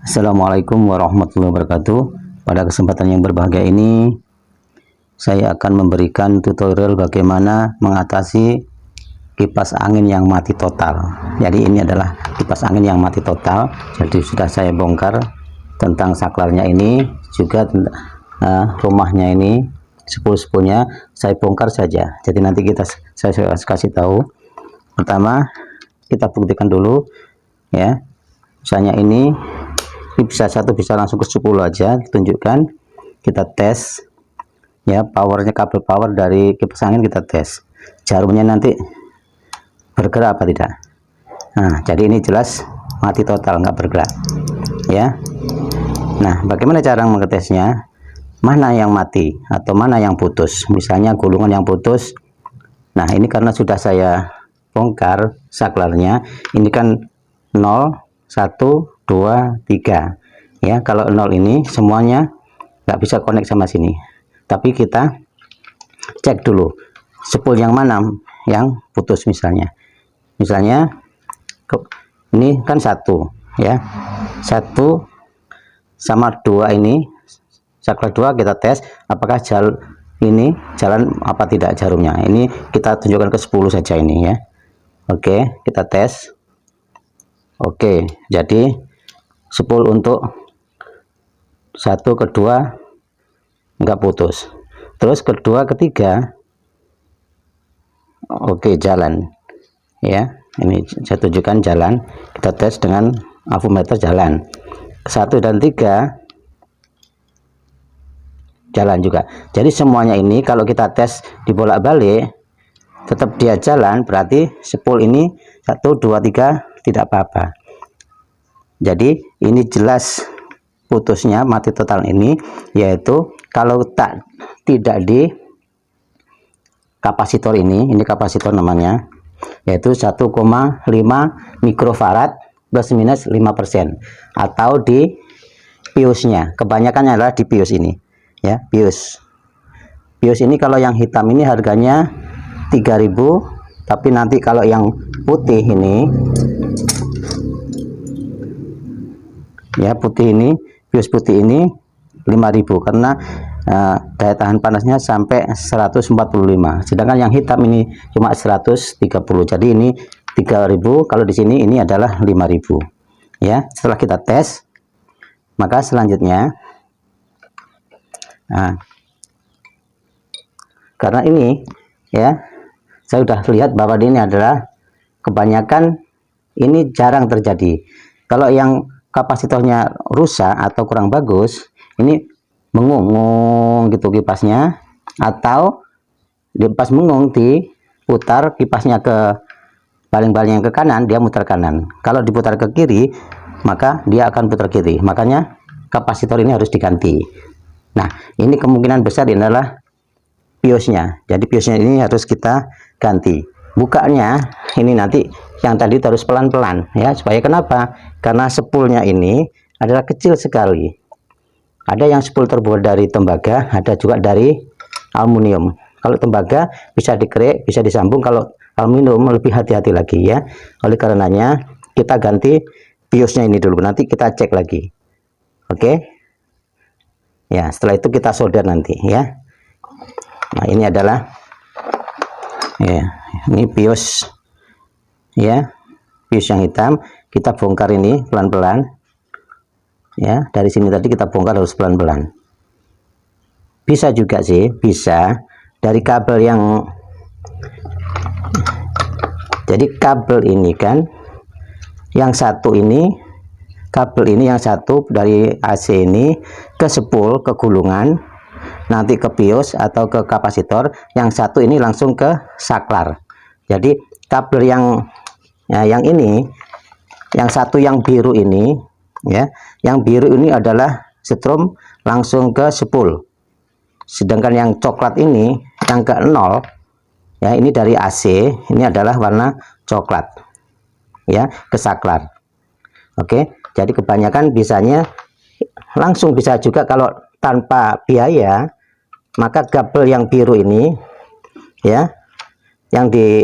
Assalamualaikum warahmatullahi wabarakatuh. Pada kesempatan yang berbahagia ini, saya akan memberikan tutorial bagaimana mengatasi kipas angin yang mati total. Jadi ini adalah kipas angin yang mati total. Jadi sudah saya bongkar tentang saklarnya ini, juga rumahnya ini, sepul-sepulnya saya bongkar saja. Jadi nanti saya kasih tahu. Pertama, kita buktikan dulu ya. Misalnya ini bisa satu, bisa langsung ke 10 aja tunjukkan, kita tes ya, powernya, kabel power dari kipas angin kita tes, jarumnya nanti bergerak apa tidak. Nah, jadi ini jelas mati total, nggak bergerak ya. Nah, bagaimana cara mengetesnya, mana yang mati atau mana yang putus, misalnya gulungan yang putus. Nah, ini karena sudah saya bongkar saklarnya, ini kan 0, 1, 2, 3 ya. Kalau 0 ini semuanya nggak bisa connect sama sini, tapi kita cek dulu spool yang mana yang putus. Misalnya ini kan 1 ya, 1 sama 2, ini saklar 2 kita tes apakah ini jalan apa tidak jarumnya. Ini kita tunjukkan ke 10 saja ini ya. Oke, kita tes. Oke, jadi spool untuk 1, kedua nggak putus, terus kedua, ketiga oke, jalan ya. Ini saya tunjukkan jalan, kita tes dengan avometer, jalan. 1 dan 3 jalan juga. Jadi semuanya ini kalau kita tes dibolak-balik tetap dia jalan, berarti spool ini 1, 2, 3 tidak apa-apa. Jadi ini jelas putusnya, mati total ini, yaitu kalau tidak di kapasitor ini kapasitor namanya, yaitu 1,5 mikrofarad plus minus 5%, atau di piusnya, kebanyakan adalah di pius ini ya. Pius ini kalau yang hitam ini harganya 3.000, tapi nanti kalau yang putih ini ya, pius putih ini 5.000, karena daya tahan panasnya sampai 145, sedangkan yang hitam ini cuma 130. Jadi ini 3.000, kalau di sini ini adalah 5.000 ya. Setelah kita tes, maka selanjutnya karena ini ya, saya sudah lihat bahwa ini adalah kebanyakan, ini jarang terjadi. Kalau yang kapasitornya rusak atau kurang bagus, ini mengung gitu kipasnya, atau pas mengung diputar kipasnya ke baling-baling yang ke kanan, dia muter kanan. Kalau diputar ke kiri, maka dia akan putar kiri. Makanya kapasitor ini harus diganti. Nah, ini kemungkinan besar ini adalah piusnya. Jadi piusnya ini harus kita ganti. Bukanya ini nanti yang tadi terus pelan-pelan ya, supaya kenapa? Karena spoolnya ini adalah kecil sekali. Ada yang spool terbuat dari tembaga, ada juga dari aluminium. Kalau tembaga bisa dikerek, bisa disambung, kalau aluminium lebih hati-hati lagi ya. Oleh karenanya kita ganti piusnya ini dulu, nanti kita cek lagi. Oke ya, setelah itu kita solder nanti ya. Nah, ini adalah ya, ini pius ya, pius yang hitam. Kita bongkar ini pelan-pelan ya. Dari sini tadi kita bongkar harus pelan-pelan. Bisa juga sih, bisa dari kabel yang, jadi kabel ini kan yang satu ini, kabel ini yang satu dari AC ini ke spool, ke gulungan, nanti ke pius atau ke kapasitor, yang satu ini langsung ke saklar. Jadi kabel yang ini, yang satu yang biru ini ya, yang biru ini adalah strom langsung ke spool, sedangkan yang coklat ini yang ke 0 ya, ini dari AC, ini adalah warna coklat ya, ke saklar. Oke, jadi kebanyakan bisanya langsung, bisa juga kalau tanpa biaya, maka kabel yang biru ini ya, yang di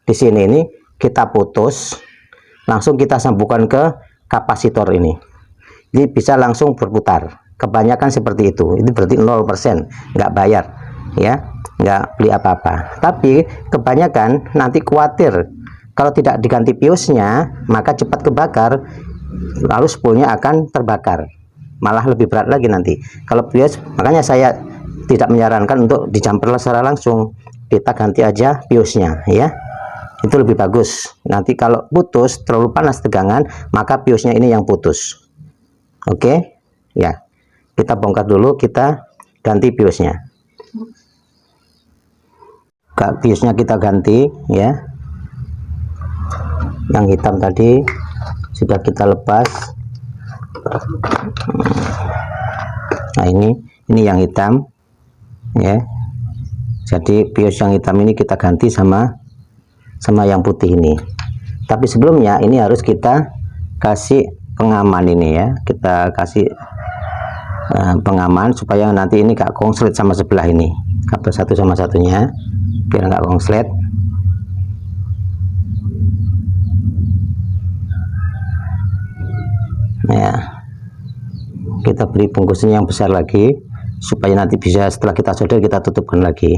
sini ini kita putus, langsung kita sambungkan ke kapasitor ini Jadi bisa langsung berputar. Kebanyakan seperti itu berarti 0%, nggak bayar ya, nggak beli apa-apa. Tapi kebanyakan nanti khawatir kalau tidak diganti piusnya maka cepat kebakar, lalu spoolnya akan terbakar, malah lebih berat lagi nanti kalau pius. Makanya saya tidak menyarankan untuk dijamper secara langsung, kita ganti aja piusnya ya, itu lebih bagus. Nanti kalau putus terlalu panas tegangan maka piusnya ini yang putus. Oke ya, kita bongkar dulu, kita ganti piusnya. Piusnya kita ganti ya, yang hitam tadi sudah kita lepas. Nah ini yang hitam ya, jadi pius yang hitam ini kita ganti sama yang putih ini. Tapi sebelumnya ini harus kita kasih pengaman ini ya, kita kasih pengaman supaya nanti ini gak konslet sama sebelah ini, kabel satu sama satunya, biar nggak konslet. Ya, kita beri bungkusan yang besar lagi supaya nanti bisa setelah kita solder kita tutupkan lagi.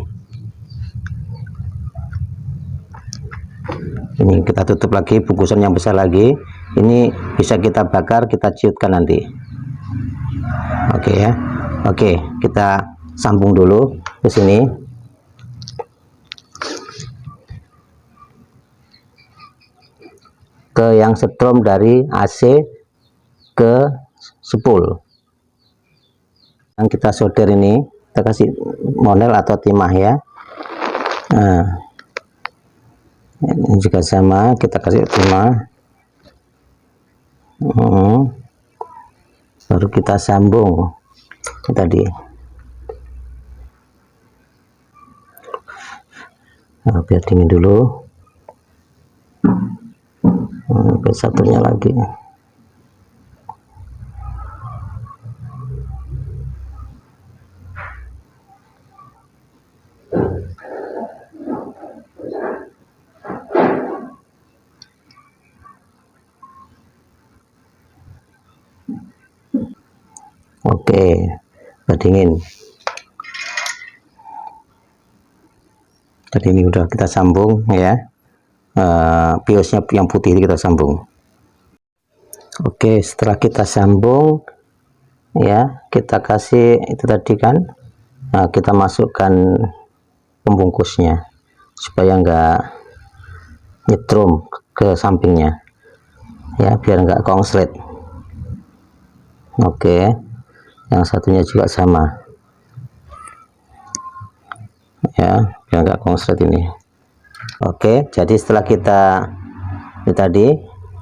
Ini kita tutup lagi bungkusan yang besar lagi, ini bisa kita bakar, kita ciutkan nanti. Oke ya, oke, kita sambung dulu ke sini. Ke yang setrum dari AC ke spool. Yang kita solder ini, kita kasih model atau timah ya. Nah, ini juga sama, kita kasih timah. Baru kita sambung tadi. Nah, biar dingin dulu. Nah, satunya lagi. Oke, berdingin. Jadi ini udah kita sambung ya, piusnya yang putih ini kita sambung. Oke, setelah kita sambung ya, kita kasih itu tadi kan, kita masukkan pembungkusnya supaya enggak nyetrum ke sampingnya ya, biar enggak konslet. Oke, yang satunya juga sama ya, biar enggak konslet ini. Oke, jadi setelah kita ini tadi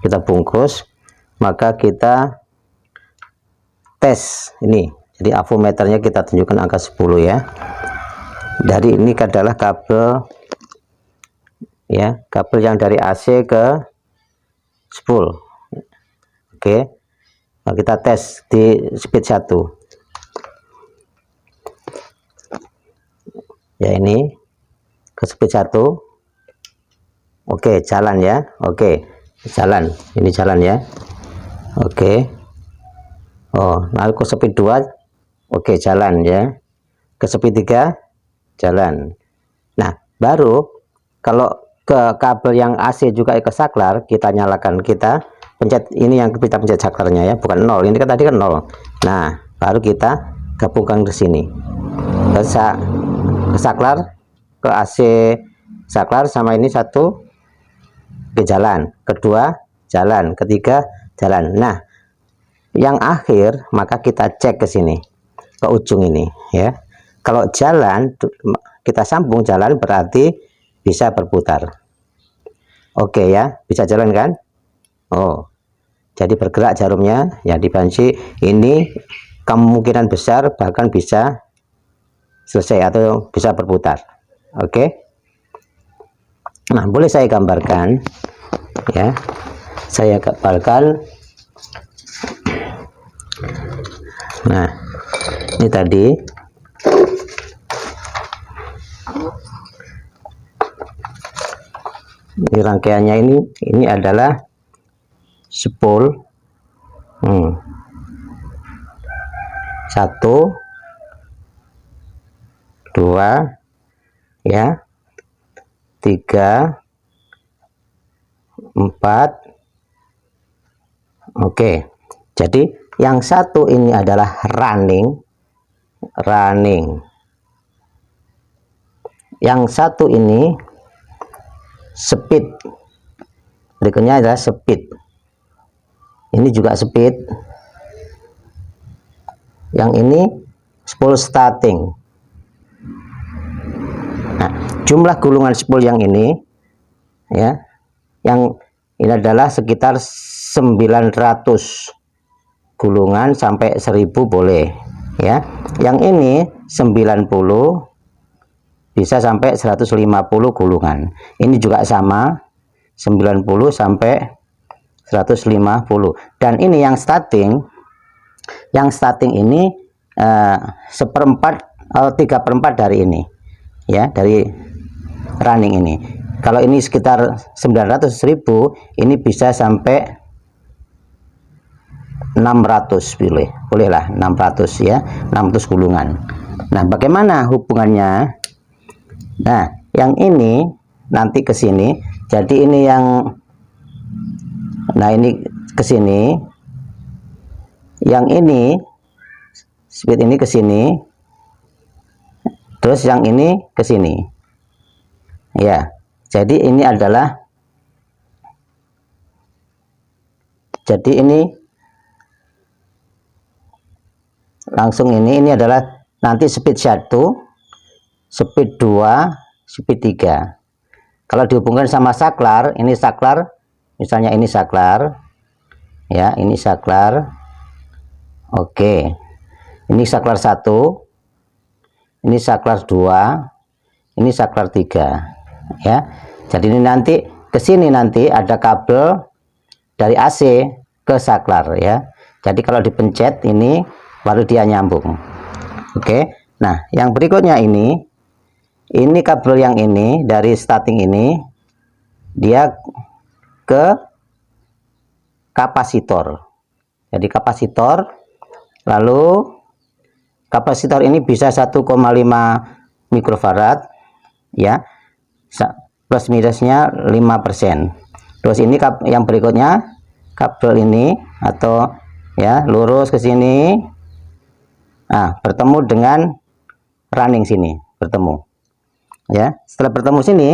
kita bungkus, maka kita tes ini. Jadi avometernya kita tunjukkan angka 10 ya. Dari ini adalah kabel ya, kabel yang dari AC ke spool. Oke, nah, kita tes di speed 1 ya, ini ke speed 1. Oke, jalan ya. Oke, jalan, ini jalan ya. Oke, oh, lalu ke speed 2. Oke, jalan ya. Ke speed 3 jalan. Nah, baru kalau ke kabel yang AC juga ke saklar, kita nyalakan, kita pencet ini, yang kita pencet saklarnya ya, bukan 0. Ini kan tadi kan 0. Nah, baru kita gabungkan ke sini. Ke saklar, ke AC saklar sama ini satu ke jalan, kedua jalan, ketiga jalan. Nah, yang akhir maka kita cek ke sini, ke ujung ini ya. Kalau jalan, kita sambung jalan berarti bisa berputar. Oke ya, bisa jalan kan? Oh, jadi bergerak jarumnya ya, di banci ini kemungkinan besar bahkan bisa selesai atau bisa berputar. Oke. Nah, boleh saya gambarkan ya, saya gambarkan. Nah, ini tadi ini rangkaiannya, ini adalah spool. 1 2 ya, 3 4. Oke, jadi yang satu ini adalah running. Yang satu ini speed. Berikutnya adalah speed. Ini juga speed. Yang ini spool starting. Nah, jumlah gulungan spool yang ini ya, yang ini adalah sekitar 900 gulungan sampai 1000 boleh ya. Yang ini 90 bisa sampai 150 gulungan. Ini juga sama 90 sampai 150. Dan ini yang starting ini 3/4 dari ini ya, dari running ini. Kalau ini sekitar 900 1000, ini bisa sampai 600 bolehlah 600 ya, 600 gulungan. Nah, bagaimana hubungannya? Nah, yang ini nanti ke sini. Jadi ini yang, nah ini ke sini. Yang ini speed ini ke sini. Terus yang ini ke sini. Ya. Jadi ini adalah, jadi ini langsung ini adalah nanti speed 1, speed 2, speed 3. Kalau dihubungkan sama saklar, ini saklar, misalnya ini saklar ya, ini saklar. Oke, ini saklar 1, ini saklar 2, ini saklar 3 ya. Jadi ini nanti ke sini nanti ada kabel dari AC ke saklar ya. Jadi kalau dipencet ini baru dia nyambung. Oke. Nah, yang berikutnya ini kabel yang ini dari starting ini dia ke kapasitor. Jadi kapasitor, lalu kapasitor ini bisa 1,5 mikrofarad ya. Plus minusnya 5%. Terus ini yang berikutnya kabel ini atau ya lurus ke sini. Nah, bertemu dengan running sini, bertemu. Ya, setelah bertemu sini,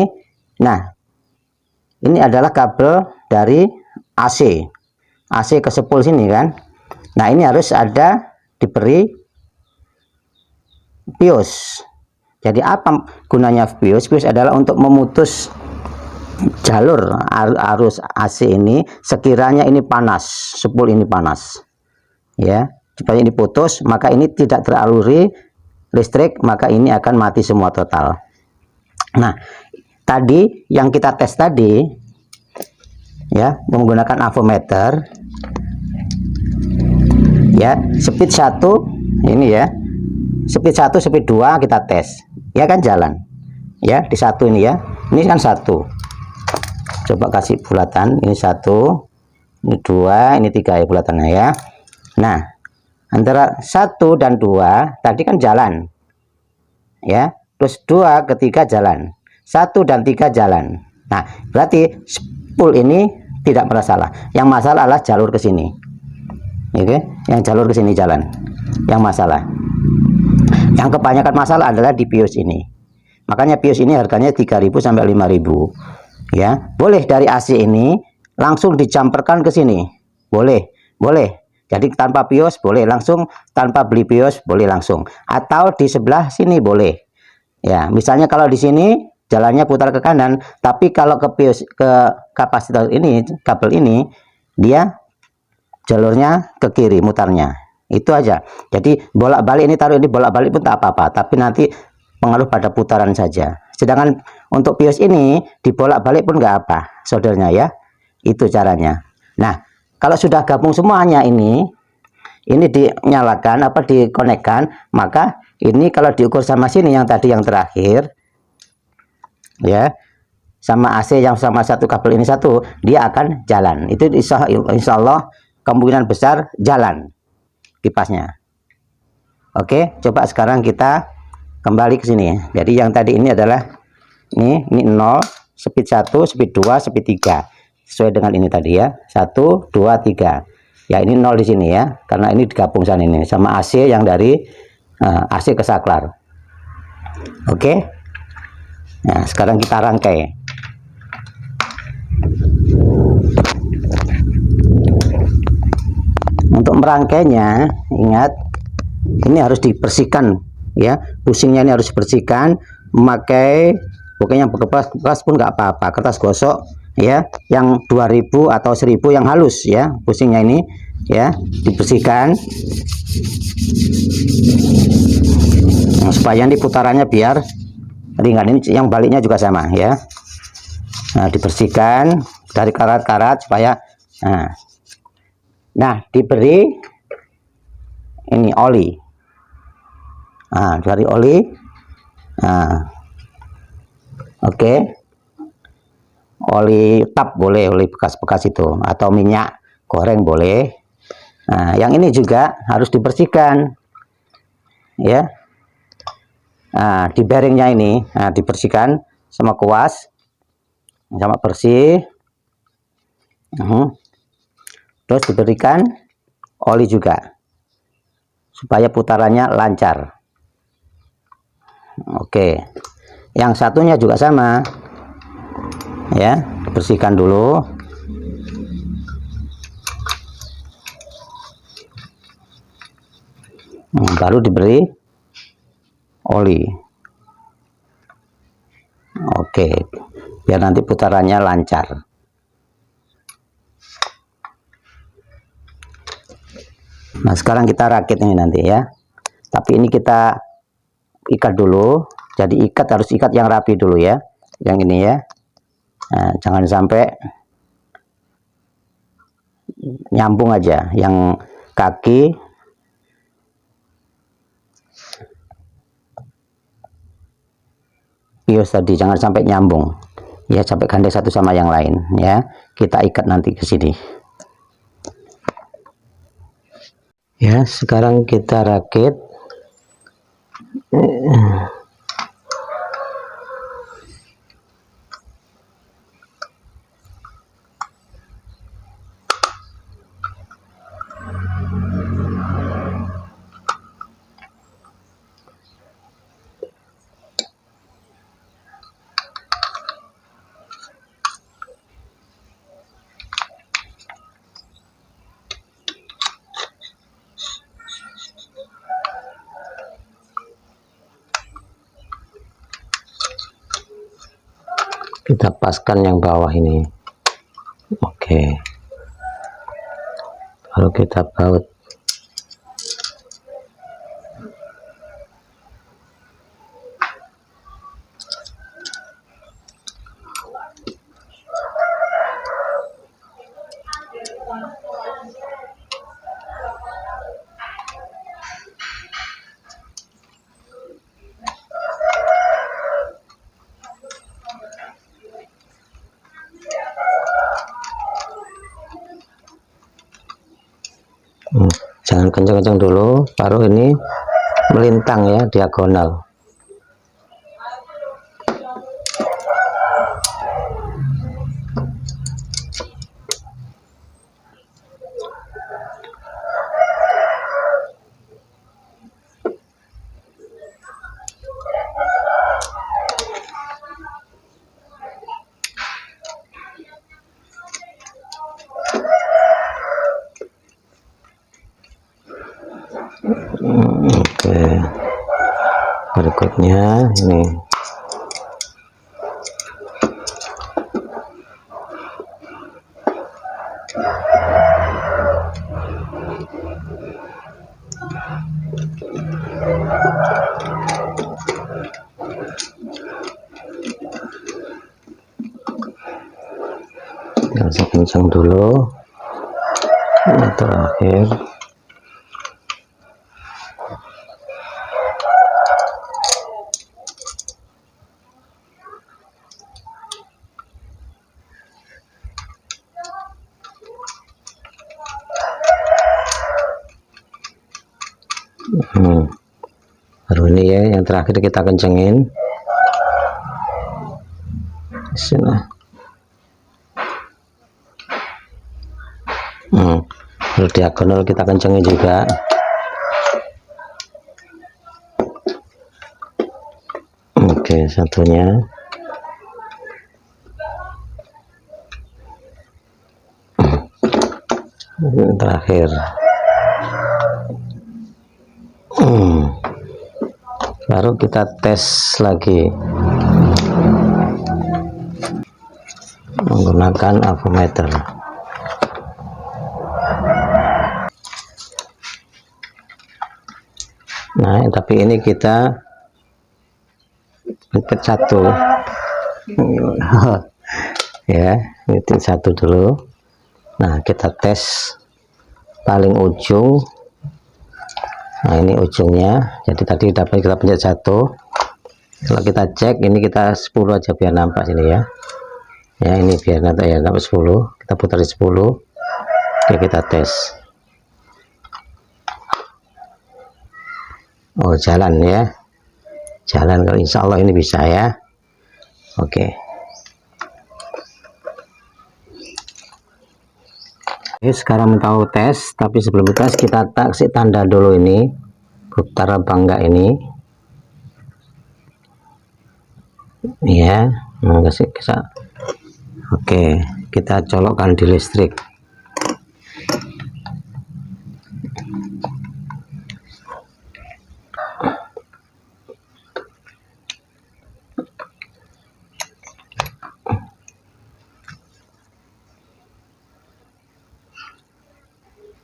nah ini adalah kabel dari AC ke spool sini kan. Nah, ini harus ada diberi fuse. Jadi apa gunanya fuse? Fuse adalah untuk memutus jalur arus AC ini sekiranya ini panas, spool ini panas. Ya, supaya ini putus, maka ini tidak teraliri listrik, maka ini akan mati semua total. Nah, tadi yang kita tes tadi ya, menggunakan avometer ya, speed 1 ini ya. Speed 1, speed 2 kita tes. Ya kan jalan. Ya, di 1 ini ya. Ini kan 1. Coba kasih bulatan. Ini 1, ini 2, ini 3 ya bulatannya ya. Nah, antara 1 dan 2 tadi kan jalan. Ya, terus 2 ke 3 jalan. 1 dan 3 jalan. Nah, berarti spool ini tidak masalah. Yang masalah adalah jalur ke sini. Oke, yang jalur ke sini jalan. Yang masalah. Yang kebanyakan masalah adalah di fuse ini. Makanya fuse ini harganya 3.000 sampai 5.000. Ya, boleh dari AC ini langsung dicamperkan ke sini. Boleh, boleh. Jadi tanpa fuse boleh langsung, tanpa beli fuse boleh langsung. Atau di sebelah sini boleh. Ya, misalnya kalau di sini jalannya putar ke kanan, tapi kalau ke fuse, ke kapasitor ini, kabel ini, dia jalurnya ke kiri mutarnya. Itu aja. Jadi bolak-balik ini, taruh ini bolak-balik pun tak apa-apa, tapi nanti pengaruh pada putaran saja. Sedangkan untuk fuse ini dibolak-balik pun nggak apa, soldernya ya. Itu caranya. Nah, kalau sudah gabung semuanya ini dinyalakan apa dikonekkan, maka ini kalau diukur sama sini yang tadi yang terakhir ya, sama AC yang sama satu kabel ini satu, dia akan jalan. Itu insya Allah kemungkinan besar jalan kipasnya. Oke, coba sekarang kita kembali ke sini. Jadi yang tadi ini adalah ini 0, speed 1, speed 2, speed 3. Sesuai dengan ini tadi ya. 1, 2, 3. Ya, ini 0 di sini ya. Karena ini digabung sana ini sama AC yang dari AC ke saklar. Oke. Nah, sekarang kita rangkai. Untuk merangkainya, ingat ini harus dibersihkan ya, pusingnya ini harus dibersihkan, memakai pokoknya bekas pun nggak apa-apa, kertas gosok ya, yang 2000 atau 1000 yang halus ya, pusingnya ini ya dibersihkan. Nah, supaya ini putarannya biar ringan, ini yang baliknya juga sama ya. Nah, dibersihkan dari karat-karat supaya nah diberi ini oli. Nah, dari oli. Nah, oke. Oli tap boleh, oli bekas-bekas itu, atau minyak goreng boleh. Nah, yang ini juga harus dibersihkan ya. Nah, di bearingnya ini dibersihkan sama kuas, sama bersih. Terus diberikan oli juga supaya putarannya lancar. Oke, yang satunya juga sama ya, dibersihkan dulu. Baru diberi oli. Oke, biar nanti putarannya lancar. Nah, sekarang kita rakit ini nanti ya. Tapi ini kita ikat dulu. Jadi harus ikat yang rapi dulu ya. Yang ini ya. Nah, jangan sampai nyambung aja. Yang kaki bios tadi jangan sampai nyambung. Ya, sampai gandeng satu sama yang lain ya. Kita ikat nanti ke sini. Ya, sekarang kita rakit. Kita paskan yang bawah ini. Oke, baru kita baut. Jangan kencang-kencang dulu, baru ini melintang ya, diagonal. Oke, berikutnya ini kencang dulu. Ini terakhir. terakhir kita kencengin sini. Diagonal kita kencengin juga. Oke, satunya. Ini terakhir. Baru kita tes lagi menggunakan avometer. Nah, tapi ini kita pencet satu. Ya, ini satu dulu. Nah, kita tes paling ujung. Nah, ini ujungnya. Jadi tadi dapat kita pencet satu. Kalau kita cek, ini kita 10 aja biar nampak sini ya. Ya, ini biar nanti ya nampak 10. Kita putar di 10. Oke, kita tes. Oh, jalan ya. Jalan, kalau insya Allah ini bisa ya. Oke. Oke, sekarang mau tes, tapi sebelum tes kita kasih tanda dulu ini, putar apa enggak ini. Ya, kasih kisah. Oke, kita colokkan di listrik.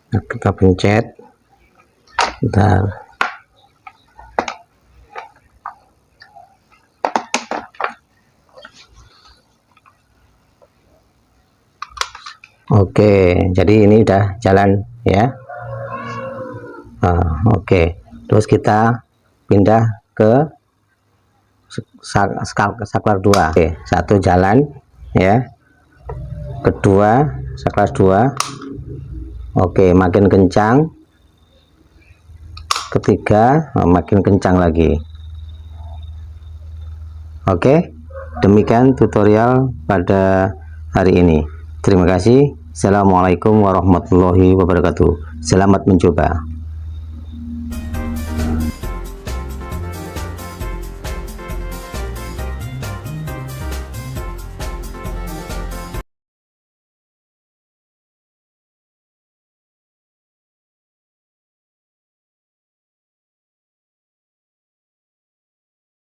Nah, kita pencet. Bentar. Oke, jadi ini udah jalan ya. Oke, terus kita pindah ke saklar 2. Oke, satu jalan ya, kedua saklar 2. Oke, makin kencang. Ketiga, makin kencang lagi. Oke, demikian tutorial pada hari ini. Terima kasih. Assalamualaikum warahmatullahi wabarakatuh. Selamat mencoba.